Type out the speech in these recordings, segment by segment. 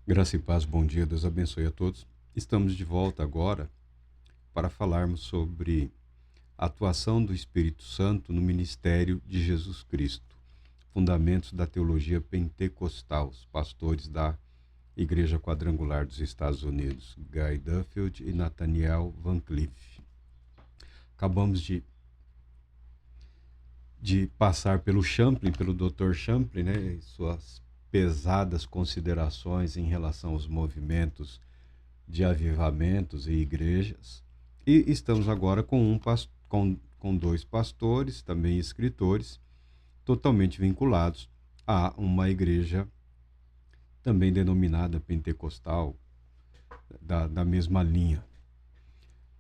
Graça e paz, bom dia, Deus abençoe a todos. Estamos de volta agora para falarmos sobre a atuação do Espírito Santo no ministério de Jesus Cristo, fundamentos da teologia pentecostal, os pastores da Igreja Quadrangular dos Estados Unidos, Guy Duffield e Nathaniel Van Cliff. Acabamos de passar pelo Champlin, pelo Dr. Champlin, né, e suas pesadas considerações em relação aos movimentos de avivamentos e igrejas. E estamos agora com dois pastores, também escritores, totalmente vinculados a uma igreja também denominada pentecostal, da mesma linha.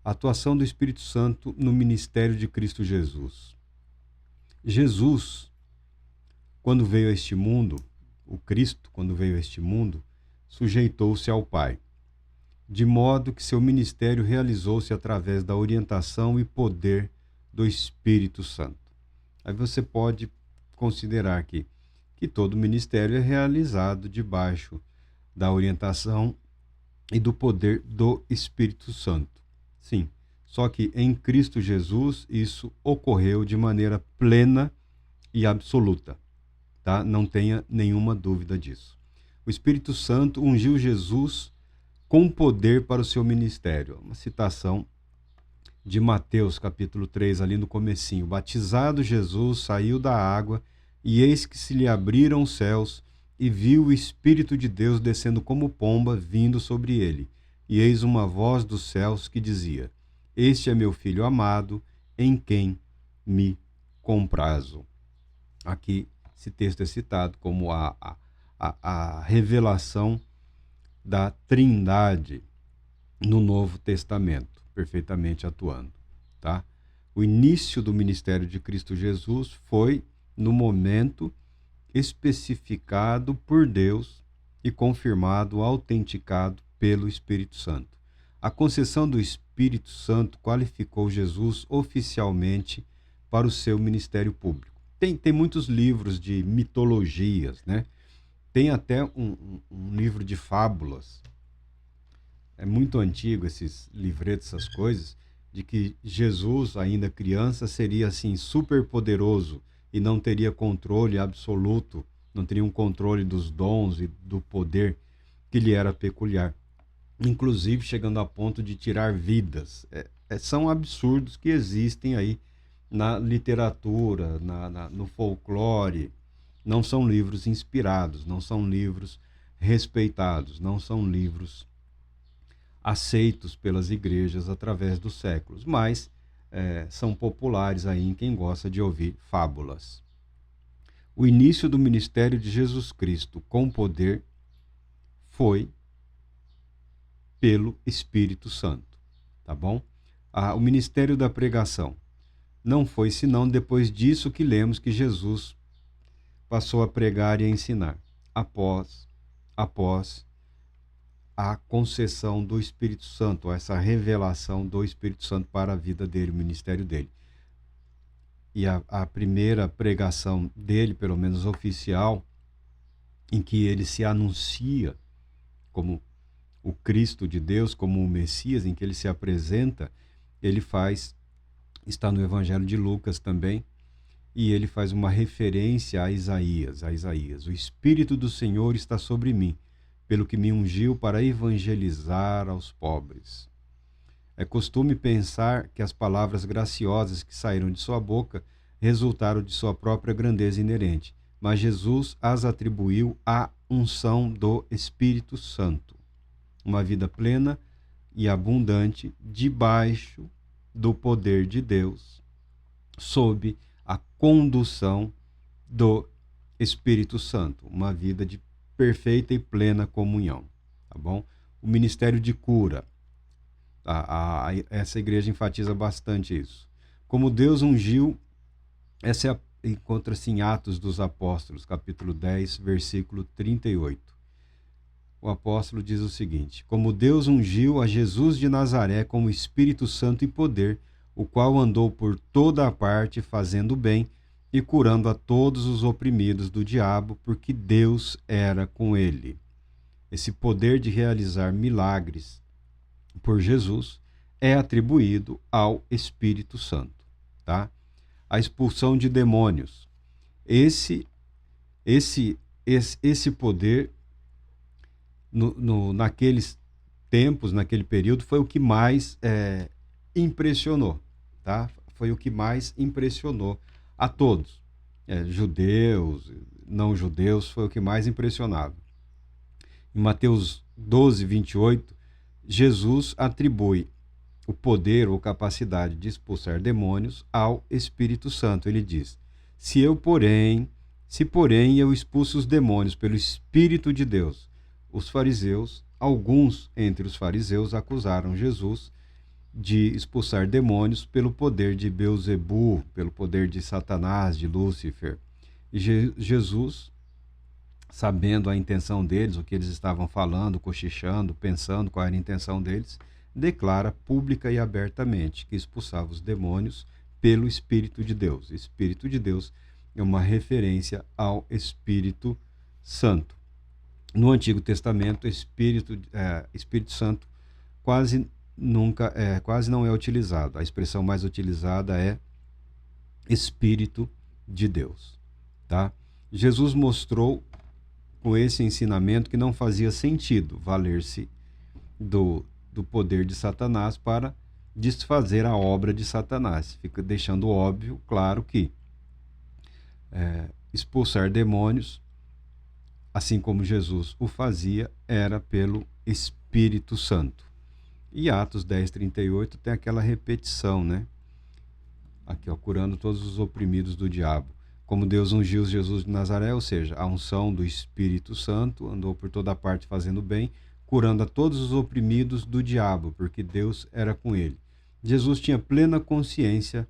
A atuação do Espírito Santo no ministério de Cristo Jesus. Jesus, quando veio a este mundo, o Cristo, quando veio a este mundo, sujeitou-se ao Pai, de modo que seu ministério realizou-se através da orientação e poder do Espírito Santo. Aí você pode considerar que todo ministério é realizado debaixo da orientação e do poder do Espírito Santo. Sim, só que em Cristo Jesus isso ocorreu de maneira plena e absoluta, tá? Não tenha nenhuma dúvida disso. O Espírito Santo ungiu Jesus com poder para o seu ministério. Uma citação de Mateus, capítulo 3, ali no comecinho. Batizado Jesus, saiu da água, e eis que se lhe abriram os céus, e viu o Espírito de Deus descendo como pomba, vindo sobre ele. E eis uma voz dos céus que dizia: Este é meu Filho amado, em quem me comprazo. Aqui esse texto é citado como a revelação da Trindade no Novo Testamento, perfeitamente atuando, tá? O início do ministério de Cristo Jesus foi no momento especificado por Deus e confirmado, autenticado pelo Espírito Santo. A concessão do Espírito Santo qualificou Jesus oficialmente para o seu ministério público. Tem muitos livros de mitologias, né? Tem até um livro de fábulas, é muito antigo esses livretos, essas coisas, de que Jesus, ainda criança, seria assim super poderoso e não teria controle absoluto, não teria um controle dos dons e do poder que lhe era peculiar. Inclusive chegando a ponto de tirar vidas. São absurdos que existem aí na literatura, no folclore. Não são livros inspirados, não são livros respeitados, não são livros aceitos pelas igrejas através dos séculos, mas são populares aí em quem gosta de ouvir fábulas. O início do ministério de Jesus Cristo com poder foi pelo Espírito Santo, tá bom? O ministério da pregação não foi senão depois disso que lemos que Jesus passou a pregar e a ensinar, após a concessão do Espírito Santo, essa revelação do Espírito Santo para a vida dele, o ministério dele. E a primeira pregação dele, pelo menos oficial, em que ele se anuncia como o Cristo de Deus, como o Messias, em que ele se apresenta, está no Evangelho de Lucas também, e ele faz uma referência a Isaías. O Espírito do Senhor está sobre mim, pelo que me ungiu para evangelizar aos pobres. É costume pensar que as palavras graciosas que saíram de sua boca resultaram de sua própria grandeza inerente, mas Jesus as atribuiu à unção do Espírito Santo. Uma vida plena e abundante debaixo do poder de Deus, sob a condução do Espírito Santo, uma vida de perfeita e plena comunhão, tá bom? O ministério de cura, essa igreja enfatiza bastante isso. Como Deus ungiu, encontra-se em Atos dos Apóstolos, capítulo 10, versículo 38. O apóstolo diz o seguinte: como Deus ungiu a Jesus de Nazaré com o Espírito Santo e poder, o qual andou por toda a parte fazendo bem e curando a todos os oprimidos do diabo, porque Deus era com ele. esse poder de realizar milagres por Jesus é atribuído ao Espírito Santo, tá? A expulsão de demônios. Esse poder naqueles tempos, naquele período, foi o que mais impressionou, tá? Foi o que mais impressionou a todos, judeus, não judeus, foi o que mais impressionava. Em Mateus 12, 28, Jesus atribui o poder ou capacidade de expulsar demônios ao Espírito Santo. Ele diz: se porém eu expulso os demônios pelo Espírito de Deus. Alguns entre os fariseus acusaram Jesus de expulsar demônios pelo poder de Beelzebu, pelo poder de Satanás, de Lúcifer. E Jesus, sabendo a intenção deles, o que eles estavam falando, cochichando, pensando qual era a intenção deles, declara pública e abertamente que expulsava os demônios pelo Espírito de Deus. Espírito de Deus é uma referência ao Espírito Santo. No Antigo Testamento, Espírito Santo quase não é utilizado. A expressão mais utilizada é Espírito de Deus, tá? Jesus mostrou com esse ensinamento que não fazia sentido valer-se do poder de Satanás para desfazer a obra de Satanás. Fica deixando óbvio, claro, que expulsar demônios, assim como Jesus o fazia, era pelo Espírito Santo. E Atos 10, 38 tem aquela repetição, né? Aqui, ó, curando todos os oprimidos do diabo. Como Deus ungiu Jesus de Nazaré, ou seja, a unção do Espírito Santo, andou por toda parte fazendo bem, curando a todos os oprimidos do diabo, porque Deus era com ele. Jesus tinha plena consciência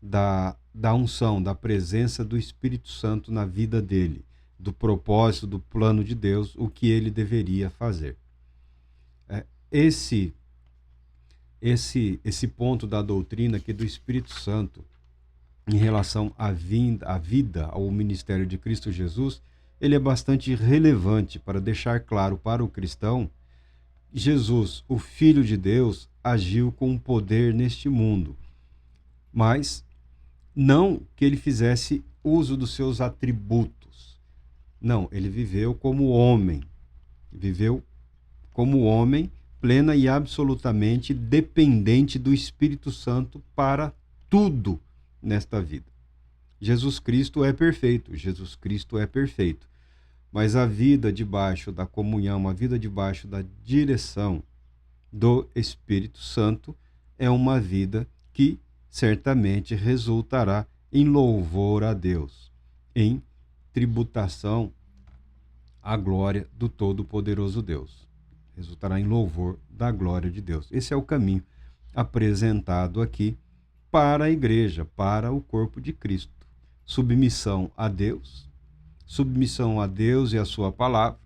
da unção, da presença do Espírito Santo na vida dele, do propósito, do plano de Deus, o que ele deveria fazer. Esse ponto da doutrina aqui do Espírito Santo em relação à vida, ao ministério de Cristo Jesus, ele é bastante relevante para deixar claro para o cristão: Jesus, o Filho de Deus, agiu com poder neste mundo, mas não que ele fizesse uso dos seus atributos. Não, ele viveu como homem, plena e absolutamente dependente do Espírito Santo para tudo nesta vida. Jesus Cristo é perfeito, mas a vida debaixo da comunhão, a vida debaixo da direção do Espírito Santo é uma vida que certamente resultará em louvor a Deus, em tributação à glória do Todo-Poderoso Deus. Resultará em louvor da glória de Deus. Esse é o caminho apresentado aqui para a igreja, para o corpo de Cristo. Submissão a Deus e a sua palavra,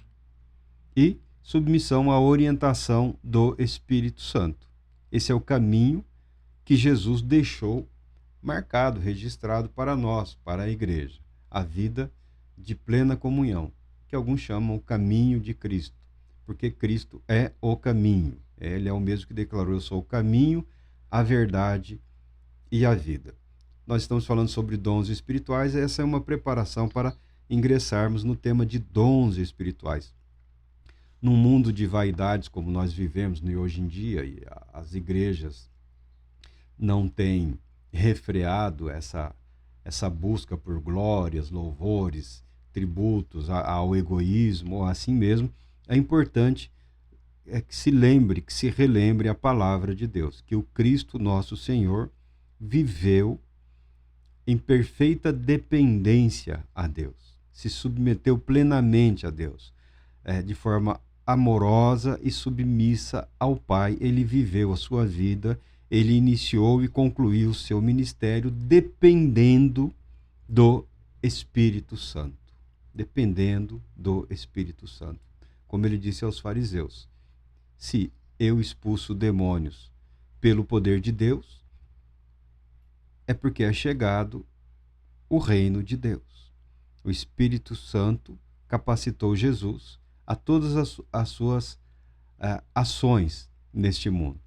e submissão à orientação do Espírito Santo. Esse é o caminho que Jesus deixou marcado, registrado para nós, para a igreja. A vida de plena comunhão, que alguns chamam o caminho de Cristo, porque Cristo é o caminho. Ele é o mesmo que declarou: eu sou o caminho, a verdade e a vida. Nós estamos falando sobre dons espirituais, e essa é uma preparação para ingressarmos no tema de dons espirituais. Num mundo de vaidades como nós vivemos hoje em dia, e as igrejas não têm refreado essa busca por glórias, louvores, tributos ao egoísmo ou assim mesmo, é importante que se relembre a palavra de Deus, que o Cristo nosso Senhor viveu em perfeita dependência a Deus, se submeteu plenamente a Deus, de forma amorosa e submissa ao Pai. Ele viveu a sua vida, ele iniciou e concluiu o seu ministério dependendo do Espírito Santo. Dependendo do Espírito Santo. Como ele disse aos fariseus: se eu expulso demônios pelo poder de Deus, é porque é chegado o reino de Deus. O Espírito Santo capacitou Jesus a todas as suas ações neste mundo.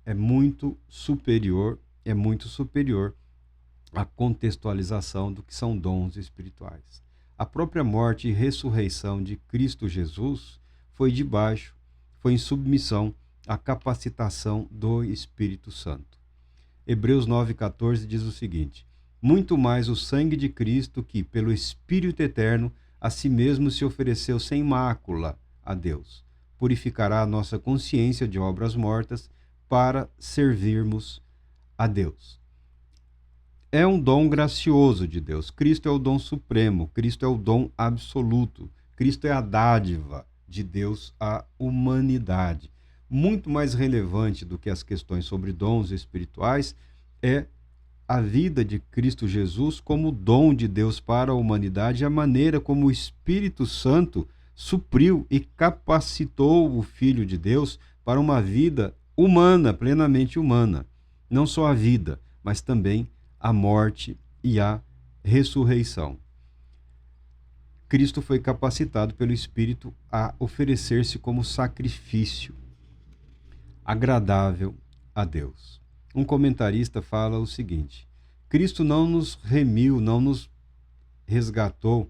É muito superior à contextualização do que são dons espirituais. A própria morte e ressurreição de Cristo Jesus foi em submissão à capacitação do Espírito Santo. Hebreus 9,14 diz o seguinte: muito mais o sangue de Cristo, que, pelo Espírito eterno, a si mesmo se ofereceu sem mácula a Deus, purificará a nossa consciência de obras mortas para servirmos a Deus. É um dom gracioso de Deus. Cristo é o dom supremo, Cristo é o dom absoluto, Cristo é a dádiva de Deus à humanidade. Muito mais relevante do que as questões sobre dons espirituais é a vida de Cristo Jesus como dom de Deus para a humanidade, a maneira como o Espírito Santo supriu e capacitou o Filho de Deus para uma vida humana, plenamente humana. Não só a vida, mas também a morte e a ressurreição. Cristo foi capacitado pelo Espírito a oferecer-se como sacrifício agradável a Deus. Um comentarista fala o seguinte: Cristo não nos remiu, não nos resgatou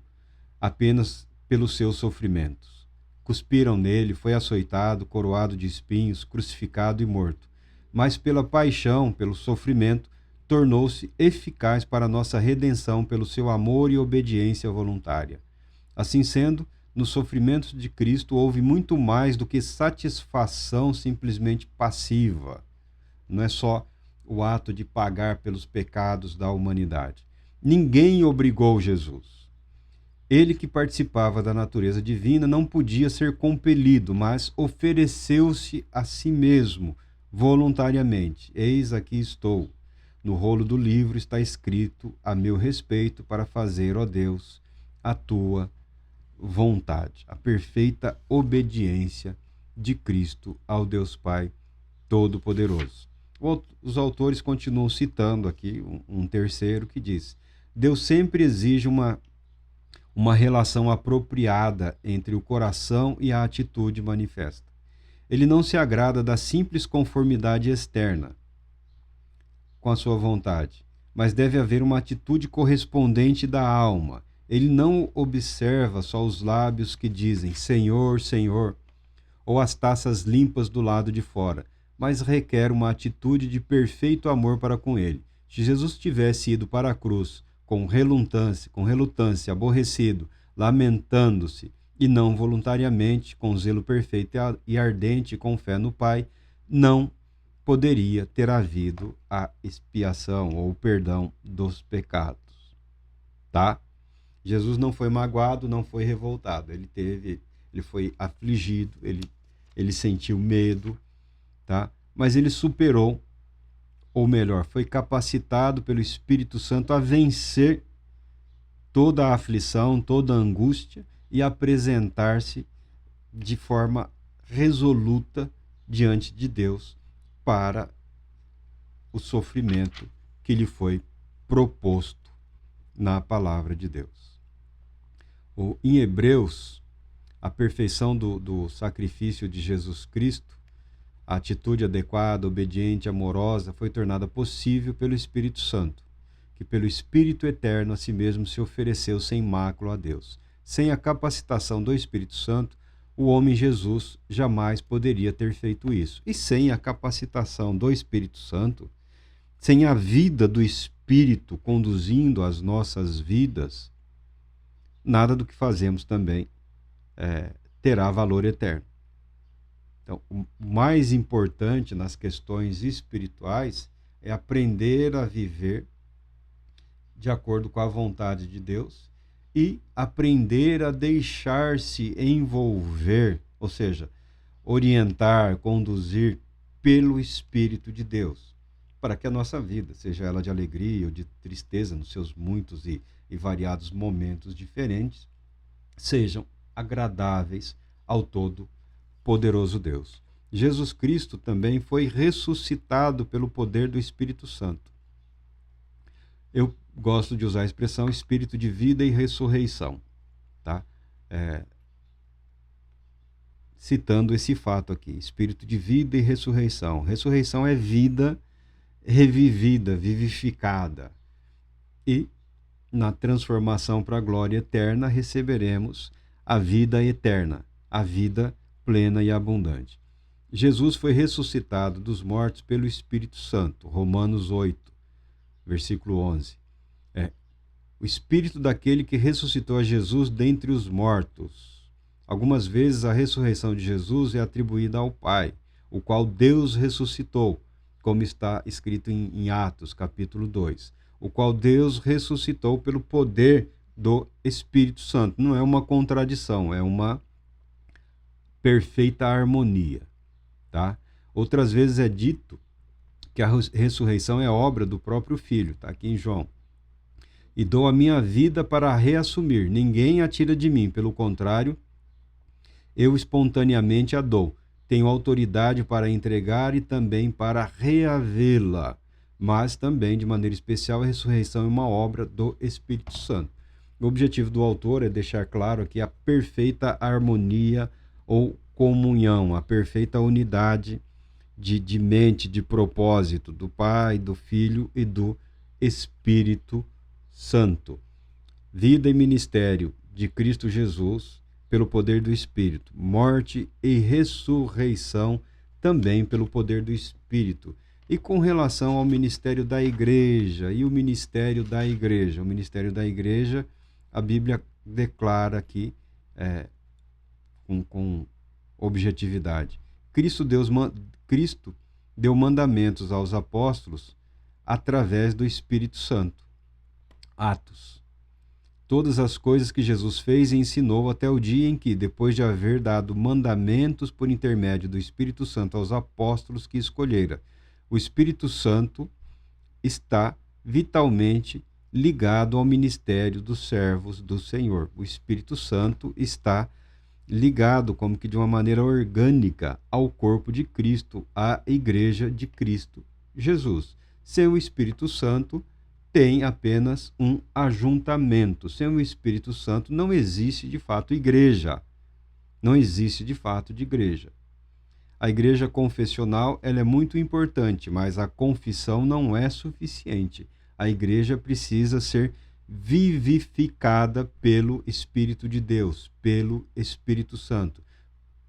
apenas pelos seus sofrimentos. Cuspiram nele, foi açoitado, coroado de espinhos, crucificado e morto. Mas pela paixão, pelo sofrimento, tornou-se eficaz para a nossa redenção pelo seu amor e obediência voluntária. Assim sendo, nos sofrimentos de Cristo houve muito mais do que satisfação simplesmente passiva. Não é só o ato de pagar pelos pecados da humanidade. Ninguém obrigou Jesus. Ele, que participava da natureza divina, não podia ser compelido, mas ofereceu-se a si mesmo voluntariamente. Eis aqui estou. No rolo do livro está escrito a meu respeito para fazer, ó Deus, a tua vontade. A perfeita obediência de Cristo ao Deus Pai Todo-Poderoso. Os autores continuam citando aqui um terceiro que diz: Deus sempre exige uma relação apropriada entre o coração e a atitude manifesta. Ele não se agrada da simples conformidade externa com a sua vontade, mas deve haver uma atitude correspondente da alma. Ele não observa só os lábios que dizem Senhor, Senhor, ou as taças limpas do lado de fora, mas requer uma atitude de perfeito amor para com ele. Se Jesus tivesse ido para a cruz com relutância, aborrecido, lamentando-se, e não voluntariamente, com zelo perfeito e ardente, com fé no Pai, não poderia ter havido a expiação ou o perdão dos pecados. Tá? Jesus não foi magoado, não foi revoltado. Ele foi afligido, ele sentiu medo, tá? Mas ele superou, ou melhor, foi capacitado pelo Espírito Santo a vencer toda a aflição, toda a angústia e apresentar-se de forma resoluta diante de Deus para o sofrimento que lhe foi proposto na palavra de Deus. Em Hebreus, a perfeição do sacrifício de Jesus Cristo, a atitude adequada, obediente, amorosa, foi tornada possível pelo Espírito Santo, que pelo Espírito Eterno a si mesmo se ofereceu sem mácula a Deus. Sem a capacitação do Espírito Santo, o homem Jesus jamais poderia ter feito isso. E sem a capacitação do Espírito Santo, sem a vida do Espírito conduzindo as nossas vidas, nada do que fazemos também terá valor eterno. Então, o mais importante nas questões espirituais é aprender a viver de acordo com a vontade de Deus e aprender a deixar-se envolver, ou seja, orientar, conduzir pelo Espírito de Deus, para que a nossa vida, seja ela de alegria ou de tristeza, nos seus muitos e variados momentos diferentes, sejam agradáveis ao Todo-Poderoso Deus. Jesus Cristo também foi ressuscitado pelo poder do Espírito Santo. Eu gosto de usar a expressão espírito de vida e ressurreição. Tá? citando esse fato aqui: espírito de vida e ressurreição. Ressurreição é vida revivida, vivificada. E na transformação para a glória eterna receberemos a vida eterna, a vida plena e abundante. Jesus foi ressuscitado dos mortos pelo Espírito Santo. Romanos 8, versículo 11. O Espírito daquele que ressuscitou a Jesus dentre os mortos. Algumas vezes a ressurreição de Jesus é atribuída ao Pai, o qual Deus ressuscitou, como está escrito em Atos, capítulo 2, o qual Deus ressuscitou pelo poder do Espírito Santo. Não é uma contradição, é uma perfeita harmonia, tá? Outras vezes é dito que a ressurreição é obra do próprio Filho, tá aqui em João. E dou a minha vida para a reassumir. Ninguém a tira de mim, pelo contrário, eu espontaneamente a dou. Tenho autoridade para entregar e também para reavê-la. Mas também, de maneira especial, a ressurreição é uma obra do Espírito Santo. O objetivo do autor é deixar claro aqui a perfeita harmonia ou comunhão, a perfeita unidade de mente, de propósito do Pai, do Filho e do Espírito Santo. Vida e ministério de Cristo Jesus pelo poder do Espírito. Morte e ressurreição também pelo poder do Espírito. E com relação ao ministério da igreja, o ministério da igreja, a Bíblia declara aqui com objetividade. Cristo deu mandamentos aos apóstolos através do Espírito Santo. Atos. Todas as coisas que Jesus fez e ensinou até o dia em que, depois de haver dado mandamentos por intermédio do Espírito Santo aos apóstolos que escolhera, o Espírito Santo está vitalmente ligado ao ministério dos servos do Senhor. O Espírito Santo está ligado, como que de uma maneira orgânica, ao corpo de Cristo, à igreja de Cristo Jesus. Sem o Espírito Santo, tem apenas um ajuntamento. Sem o Espírito Santo, não existe de fato igreja. Não existe de fato de igreja. A igreja confessional ela é muito importante, mas a confissão não é suficiente. A igreja precisa ser vivificada pelo Espírito de Deus, pelo Espírito Santo.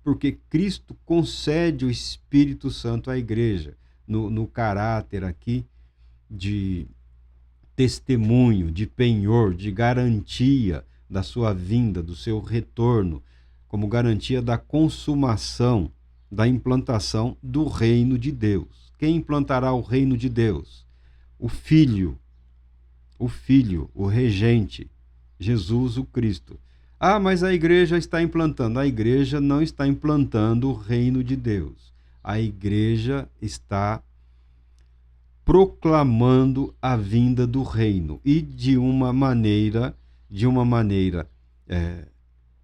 Porque Cristo concede o Espírito Santo à igreja, no caráter aqui de testemunho, de penhor, de garantia da sua vinda, do seu retorno, como garantia da consumação, da implantação do reino de Deus. Quem implantará o reino de Deus? O Filho, o regente, Jesus o Cristo. Ah, mas a igreja está implantando. A igreja não está implantando o reino de Deus. A igreja está proclamando a vinda do reino e de uma maneira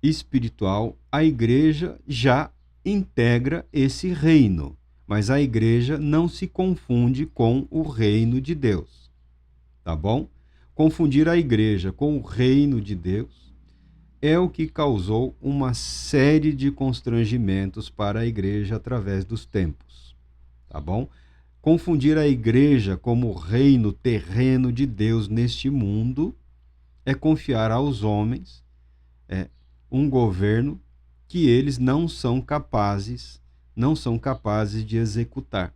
espiritual, a igreja já integra esse reino, mas a igreja não se confunde com o reino de Deus, tá bom? Confundir a igreja com o reino de Deus é o que causou uma série de constrangimentos para a igreja através dos tempos, tá bom? Confundir a igreja como o reino terreno de Deus neste mundo é confiar aos homens um governo que eles não são capazes de executar,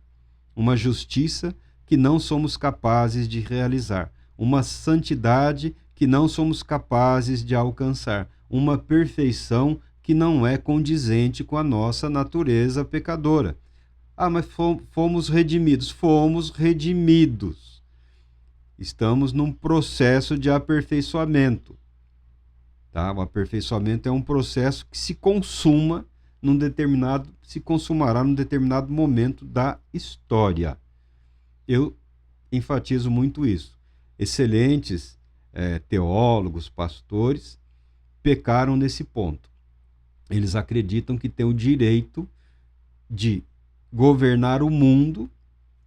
uma justiça que não somos capazes de realizar, uma santidade que não somos capazes de alcançar, uma perfeição que não é condizente com a nossa natureza pecadora. Ah, mas fomos redimidos. Fomos redimidos. Estamos num processo de aperfeiçoamento. Tá? O aperfeiçoamento é um processo que se consumará num determinado momento da história. Eu enfatizo muito isso. Excelentes teólogos, pastores, pecaram nesse ponto. Eles acreditam que têm o direito de governar o mundo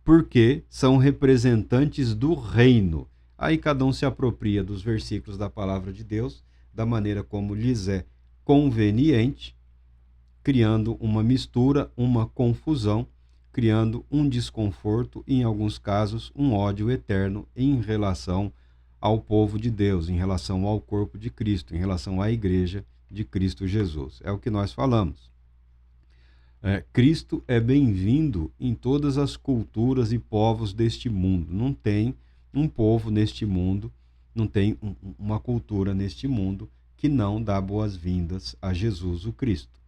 porque são representantes do reino. Aí cada um se apropria dos versículos da palavra de Deus da maneira como lhes é conveniente, criando uma mistura, uma confusão, criando um desconforto e, em alguns casos, um ódio eterno em relação ao povo de Deus, em relação ao corpo de Cristo, em relação à igreja de Cristo Jesus. É o que nós falamos. Cristo é bem-vindo em todas as culturas e povos deste mundo. Não tem um povo neste mundo, não tem uma cultura neste mundo que não dá boas-vindas a Jesus o Cristo.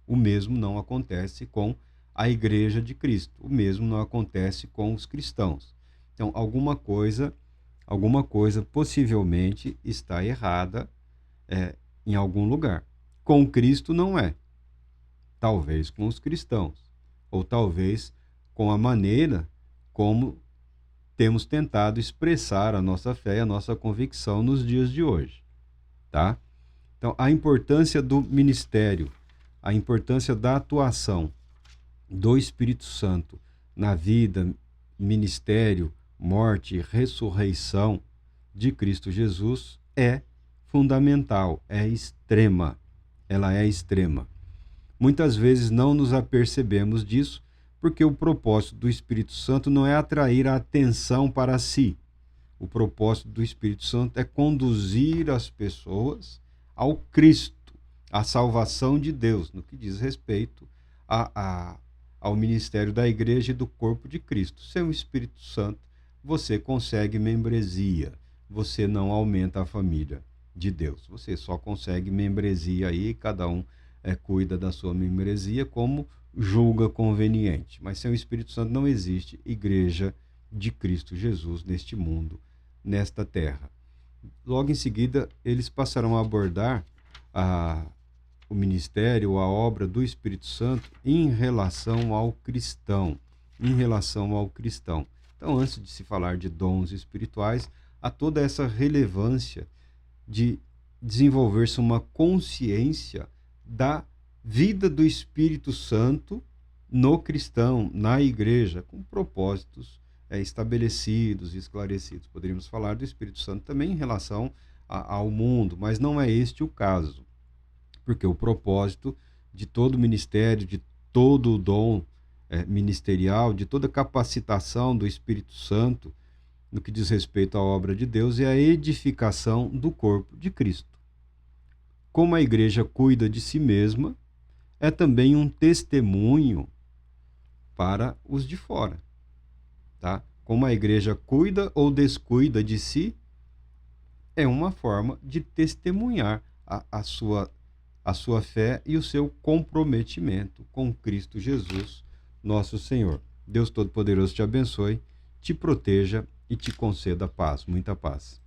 O mesmo não acontece com a igreja de Cristo. O mesmo não acontece com os cristãos. Então, alguma coisa possivelmente está errada em algum lugar. Com Cristo não é. Talvez com os cristãos. Ou talvez com a maneira como temos tentado expressar a nossa fé e a nossa convicção nos dias de hoje. Tá? Então, a importância do ministério, a importância da atuação do Espírito Santo na vida, ministério, morte e ressurreição de Cristo Jesus é fundamental, é extrema. Ela é extrema. Muitas vezes não nos apercebemos disso, porque o propósito do Espírito Santo não é atrair a atenção para si. O propósito do Espírito Santo é conduzir as pessoas ao Cristo, à salvação de Deus, no que diz respeito ao ministério da igreja e do corpo de Cristo. Sem o Espírito Santo, você consegue membresia, você não aumenta a família de Deus. Você só consegue membresia aí, cada um cuida da sua membresia como julga conveniente. Mas sem o Espírito Santo não existe igreja de Cristo Jesus neste mundo, nesta terra. Logo em seguida, eles passarão a abordar o ministério, a obra do Espírito Santo em relação ao cristão. Então, antes de se falar de dons espirituais, há toda essa relevância de desenvolver-se uma consciência da vida do Espírito Santo no cristão, na igreja, com propósitos estabelecidos e esclarecidos. Poderíamos falar do Espírito Santo também em relação ao mundo, mas não é este o caso, porque o propósito de todo ministério, de todo o dom ministerial, de toda capacitação do Espírito Santo, no que diz respeito à obra de Deus, é a edificação do corpo de Cristo. Como a igreja cuida de si mesma, é também um testemunho para os de fora. Tá? Como a igreja cuida ou descuida de si, é uma forma de testemunhar a sua fé e o seu comprometimento com Cristo Jesus, nosso Senhor. Deus Todo-Poderoso te abençoe, te proteja e te conceda paz, muita paz.